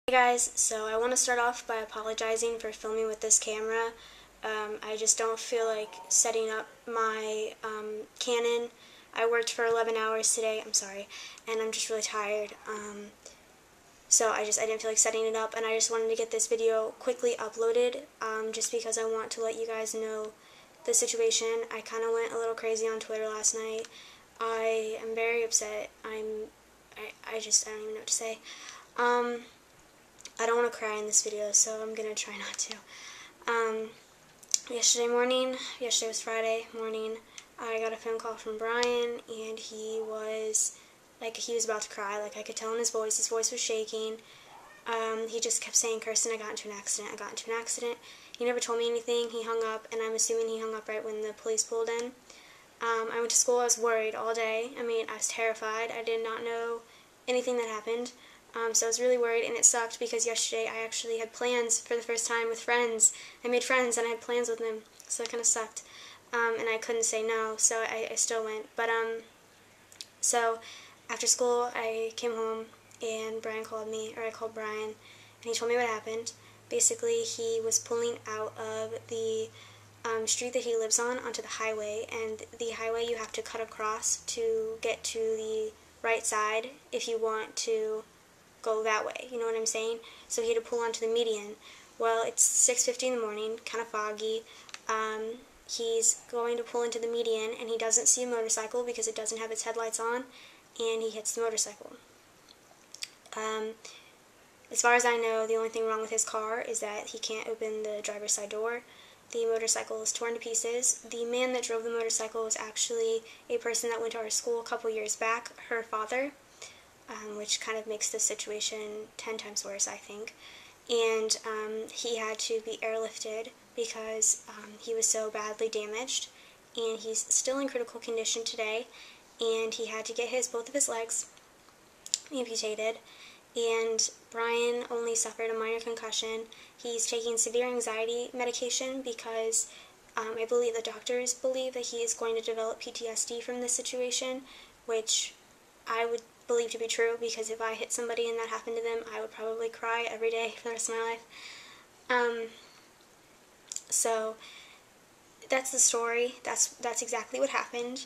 Hey guys, so I want to start off by apologizing for filming with this camera. I just don't feel like setting up my Canon. I worked for 11 hours today, I'm sorry, and I'm just really tired. So I didn't feel like setting it up, and I just wanted to get this video quickly uploaded, just because I want to let you guys know the situation. I kind of went a little crazy on Twitter last night. I am very upset. I don't even know what to say. I don't want to cry in this video, so I'm going to try not to. Yesterday was Friday morning, I got a phone call from Brian, and he was about to cry. Like, I could tell in his voice was shaking. He just kept saying, "Kirsten, I got into an accident. He never told me anything. He hung up, and I'm assuming he hung up right when the police pulled in. I went to school, I was worried all day. I was terrified. I did not know anything that happened. So I was really worried, and it sucked because yesterday I actually had plans for the first time with friends. I made friends, and I had plans with them, so it kind of sucked. And I couldn't say no, so I still went. But, so after school, I came home, and Brian called me, or I called Brian, and he told me what happened. Basically, he was pulling out of the street that he lives on onto the highway, and the highway you have to cut across to get to the right side if you want to go that way, you know what I'm saying? So he had to pull onto the median. Well, it's 6:50 in the morning, kind of foggy. He's going to pull into the median, and he doesn't see a motorcycle because it doesn't have its headlights on, and he hits the motorcycle. As far as I know, the only thing wrong with his car is that he can't open the driver's side door. The motorcycle is torn to pieces. The man that drove the motorcycle was actually a person that went to our school a couple years back, her father. Which kind of makes the situation 10 times worse, I think. And he had to be airlifted because he was so badly damaged, and he's still in critical condition today, and he had to get both of his legs amputated, and Brian only suffered a minor concussion. He's taking severe anxiety medication because I believe the doctors believe that he is going to develop PTSD from this situation, which I would believe to be true, because if I hit somebody and that happened to them, I would probably cry every day for the rest of my life. So that's the story. That's exactly what happened.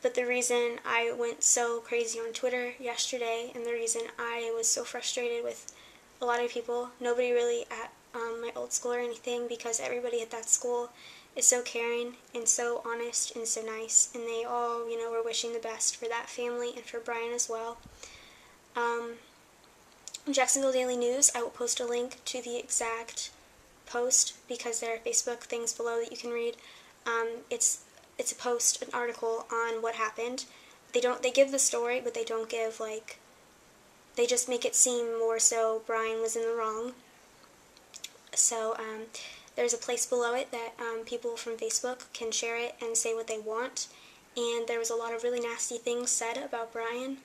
But the reason I went so crazy on Twitter yesterday, and the reason I was so frustrated with a lot of people, nobody really at my old school or anything, because everybody at that school is so caring and so honest and so nice, and they all, were wishing the best for that family and for Brian as well. Jacksonville Daily News, I will post a link to the exact post because there are Facebook things below that you can read. It's a post, an article on what happened. They give the story, but they don't give, they just make it seem more so Brian was in the wrong. So, there's a place below it that people from Facebook can share it and say what they want, and there was a lot of really nasty things said about Brian,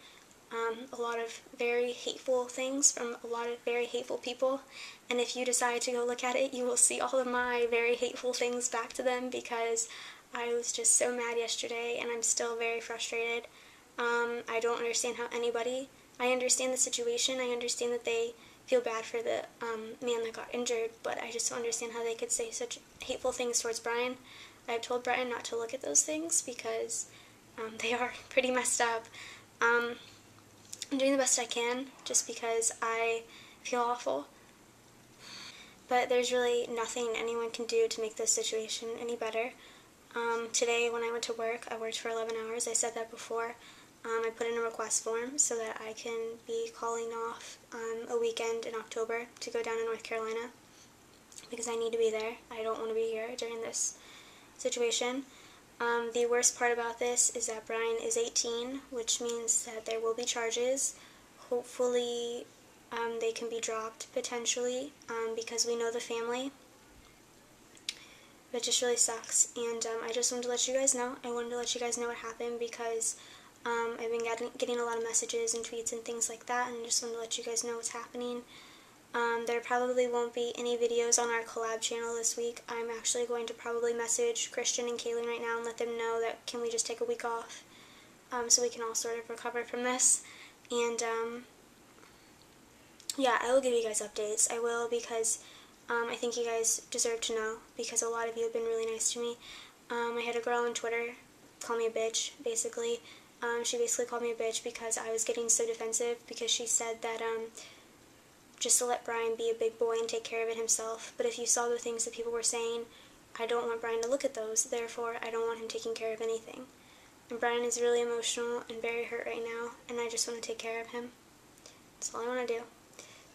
a lot of very hateful things from a lot of very hateful people, and if you decide to go look at it, you will see all of my very hateful things back to them, because I was just so mad yesterday, and I'm still very frustrated. I don't understand how I understand the situation, I understand that they feel bad for the man that got injured, but I just don't understand how they could say such hateful things towards Brian. I've told Brian not to look at those things because they are pretty messed up. I'm doing the best I can just because I feel awful, but there's really nothing anyone can do to make this situation any better. Today when I went to work, I worked for 11 hours, I said that before. I put in a request form so that I can be calling off a weekend in October to go down to North Carolina, because I need to be there. I don't want to be here during this situation. The worst part about this is that Brian is 18, which means that there will be charges. Hopefully they can be dropped, potentially, because we know the family. But it just really sucks, and I just wanted to let you guys know. I wanted to let you guys know what happened because I've been getting a lot of messages and tweets and things like that, and I just wanted to let you guys know what's happening. There probably won't be any videos on our collab channel this week. I'm actually going to probably message Christian and Kaylin right now and let them know that can we just take a week off, so we can all sort of recover from this. And yeah, I will give you guys updates. I will, because I think you guys deserve to know, because a lot of you have been really nice to me. I had a girl on Twitter call me a bitch, basically. She basically called me a bitch because I was getting so defensive, because she said that just to let Brian be a big boy and take care of it himself. But if you saw the things that people were saying, I don't want Brian to look at those, therefore I don't want him taking care of anything. And Brian is really emotional and very hurt right now, and I just want to take care of him. That's all I want to do.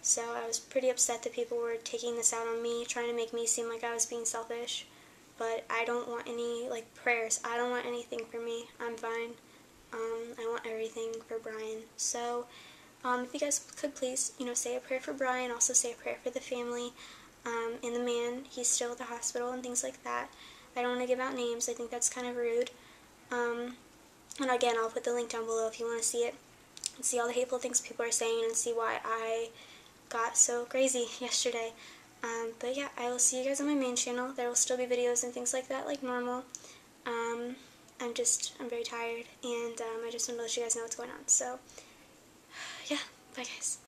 So I was pretty upset that people were taking this out on me, trying to make me seem like I was being selfish. But I don't want any, like, prayers. I don't want anything for me. I'm fine. I want everything for Brian. So, if you guys could please, say a prayer for Brian, also say a prayer for the family, and the man. He's still at the hospital and things like that. I don't want to give out names. I think that's kind of rude. And again, I'll put the link down below if you want to see it and see all the hateful things people are saying and see why I got so crazy yesterday. But yeah, I will see you guys on my main channel. There will still be videos and things like that like normal. I'm very tired, and I just want to let you guys know what's going on. So, yeah, bye guys.